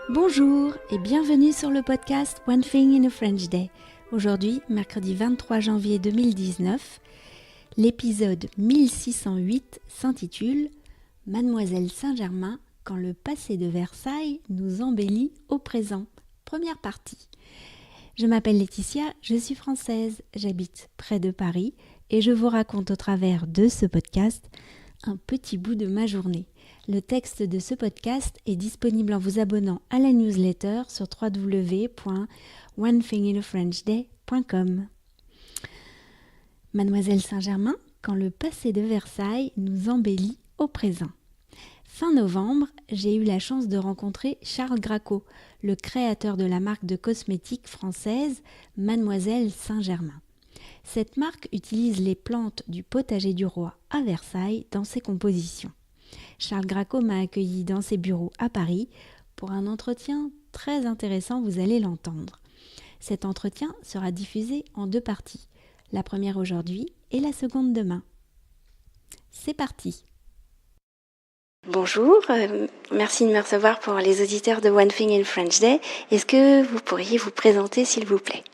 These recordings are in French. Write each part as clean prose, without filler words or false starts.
Bonjour et bienvenue sur le podcast One Thing in a French Day. Aujourd'hui, mercredi 23 janvier 2019, l'épisode 1608 s'intitule « Mademoiselle Saint-Germain, quand le passé de Versailles nous embellit au présent ». Première partie. Je m'appelle Laetitia, je suis française, j'habite près de Paris et je vous raconte au travers de ce podcast un petit bout de ma journée. Le texte de ce podcast est disponible en vous abonnant à la newsletter sur www.onethinginafrenchday.com. Mademoiselle Saint-Germain, quand le passé de Versailles nous embellit au présent. Fin novembre, j'ai eu la chance de rencontrer Charles Gracco, le créateur de la marque de cosmétiques française Mademoiselle Saint-Germain. Cette marque utilise les plantes du potager du roi à Versailles dans ses compositions. Charles Gracco m'a accueilli dans ses bureaux à Paris pour un entretien très intéressant, vous allez l'entendre. Cet entretien sera diffusé en 2 parties, la première aujourd'hui et la seconde demain. C'est parti! Bonjour, merci de me recevoir pour les auditeurs de One Thing in French Day. Est-ce que vous pourriez vous présenter s'il vous plaît?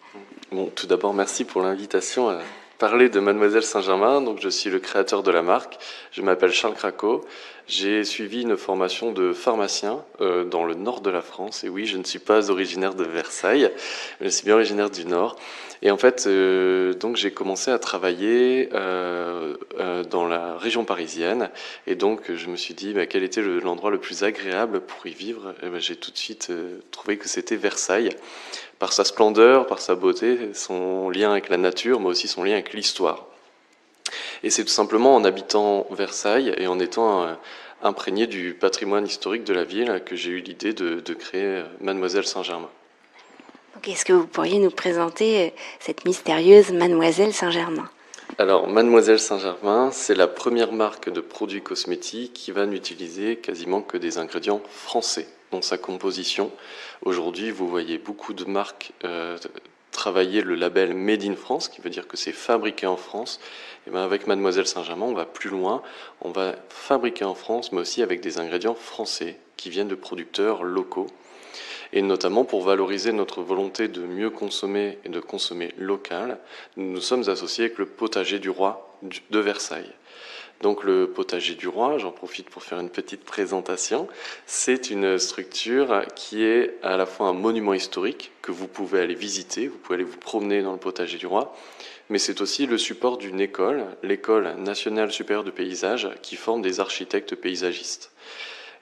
Bon, tout d'abord, merci pour l'invitation à parler de Mademoiselle Saint-Germain. Donc, je suis le créateur de la marque. Je m'appelle Charles Gracco. J'ai suivi une formation de pharmacien dans le nord de la France. Et oui, je ne suis pas originaire de Versailles, mais je suis bien originaire du nord. Et en fait, donc j'ai commencé à travailler dans la région parisienne. Et donc, je me suis dit quel était l'endroit le plus agréable pour y vivre. Et j'ai tout de suite trouvé que c'était Versailles. Par sa splendeur, par sa beauté, son lien avec la nature, mais aussi son lien avec l'histoire. Et c'est tout simplement en habitant Versailles et en étant imprégné du patrimoine historique de la ville que j'ai eu l'idée de créer Mademoiselle Saint-Germain. Donc, est-ce que vous pourriez nous présenter cette mystérieuse Mademoiselle Saint-Germain? Alors, Mademoiselle Saint-Germain, c'est la première marque de produits cosmétiques qui va n'utiliser quasiment que des ingrédients français dans sa composition. Aujourd'hui, vous voyez beaucoup de marques travailler le label Made in France, qui veut dire que c'est fabriqué en France. Et bien avec Mademoiselle Saint-Germain, on va plus loin. On va fabriquer en France, mais aussi avec des ingrédients français qui viennent de producteurs locaux. Et notamment pour valoriser notre volonté de mieux consommer et de consommer local, nous nous sommes associés avec le potager du roi de Versailles. Donc le potager du roi, j'en profite pour faire une petite présentation, c'est une structure qui est à la fois un monument historique que vous pouvez aller visiter, vous pouvez aller vous promener dans le potager du roi, mais c'est aussi le support d'une école, l'École nationale supérieure de paysage, qui forme des architectes paysagistes.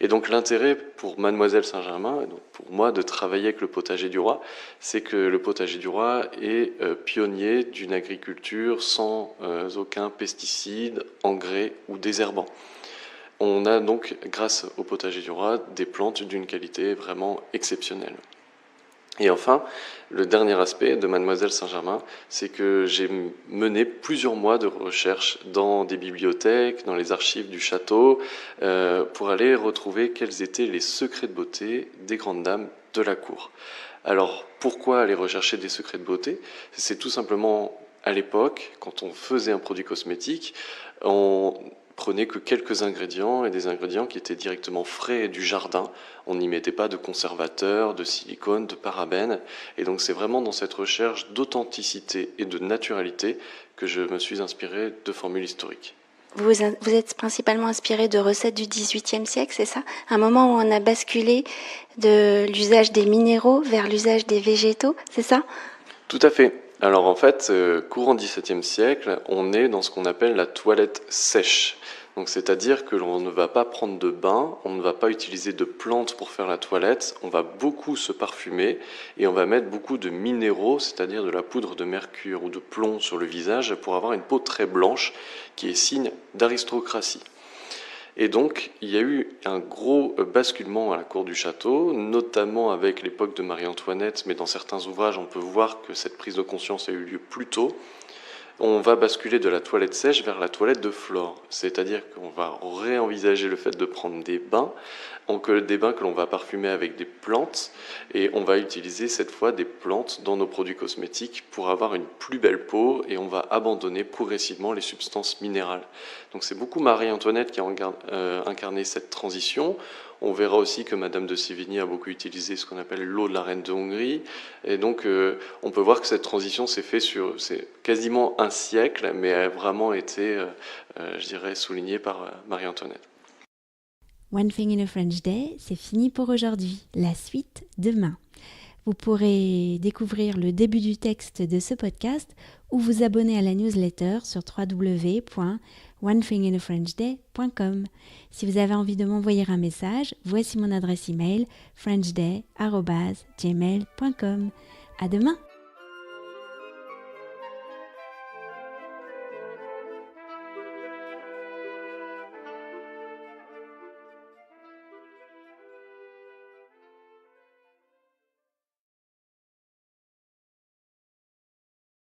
Et donc l'intérêt pour Mademoiselle Saint-Germain, et donc pour moi de travailler avec le potager du roi, c'est que le potager du roi est pionnier d'une agriculture sans aucun pesticide, engrais ou désherbant. On a donc, grâce au potager du roi, des plantes d'une qualité vraiment exceptionnelle. Et enfin, le dernier aspect de Mademoiselle Saint-Germain, c'est que j'ai mené plusieurs mois de recherche dans des bibliothèques, dans les archives du château, pour aller retrouver quels étaient les secrets de beauté des grandes dames de la cour. Alors, pourquoi aller rechercher des secrets de beauté? C'est tout simplement, à l'époque, quand on faisait un produit cosmétique, on prenait que quelques ingrédients et des ingrédients qui étaient directement frais du jardin. On n'y mettait pas de conservateurs, de silicone, de parabènes. Et donc c'est vraiment dans cette recherche d'authenticité et de naturalité que je me suis inspiré de formules historiques. Vous êtes principalement inspiré de recettes du XVIIIe siècle, c'est ça? Un moment où on a basculé de l'usage des minéraux vers l'usage des végétaux, c'est ça? Tout à fait. Alors en fait, courant XVIIe siècle, on est dans ce qu'on appelle la toilette sèche. Donc c'est-à-dire que l'on ne va pas prendre de bain, on ne va pas utiliser de plantes pour faire la toilette, on va beaucoup se parfumer et on va mettre beaucoup de minéraux, c'est-à-dire de la poudre de mercure ou de plomb sur le visage pour avoir une peau très blanche qui est signe d'aristocratie. Et donc, il y a eu un gros basculement à la cour du château, notamment avec l'époque de Marie-Antoinette, mais dans certains ouvrages, on peut voir que cette prise de conscience a eu lieu plus tôt. On va basculer de la toilette sèche vers la toilette de Flore, c'est-à-dire qu'on va réenvisager le fait de prendre des bains que l'on va parfumer avec des plantes, et on va utiliser cette fois des plantes dans nos produits cosmétiques pour avoir une plus belle peau, et on va abandonner progressivement les substances minérales. Donc c'est beaucoup Marie-Antoinette qui a incarné cette transition. On verra aussi que Madame de Sévigné a beaucoup utilisé ce qu'on appelle l'eau de la reine de Hongrie. Et donc, on peut voir que cette transition s'est faite c'est quasiment un siècle, mais a vraiment été, je dirais, soulignée par Marie-Antoinette. One Thing in a French Day, c'est fini pour aujourd'hui. La suite demain. Vous pourrez découvrir le début du texte de ce podcast ou vous abonner à la newsletter sur www.onethinginafrenchday.com. Si vous avez envie de m'envoyer un message, voici mon adresse email frenchday@gmail.com. À demain!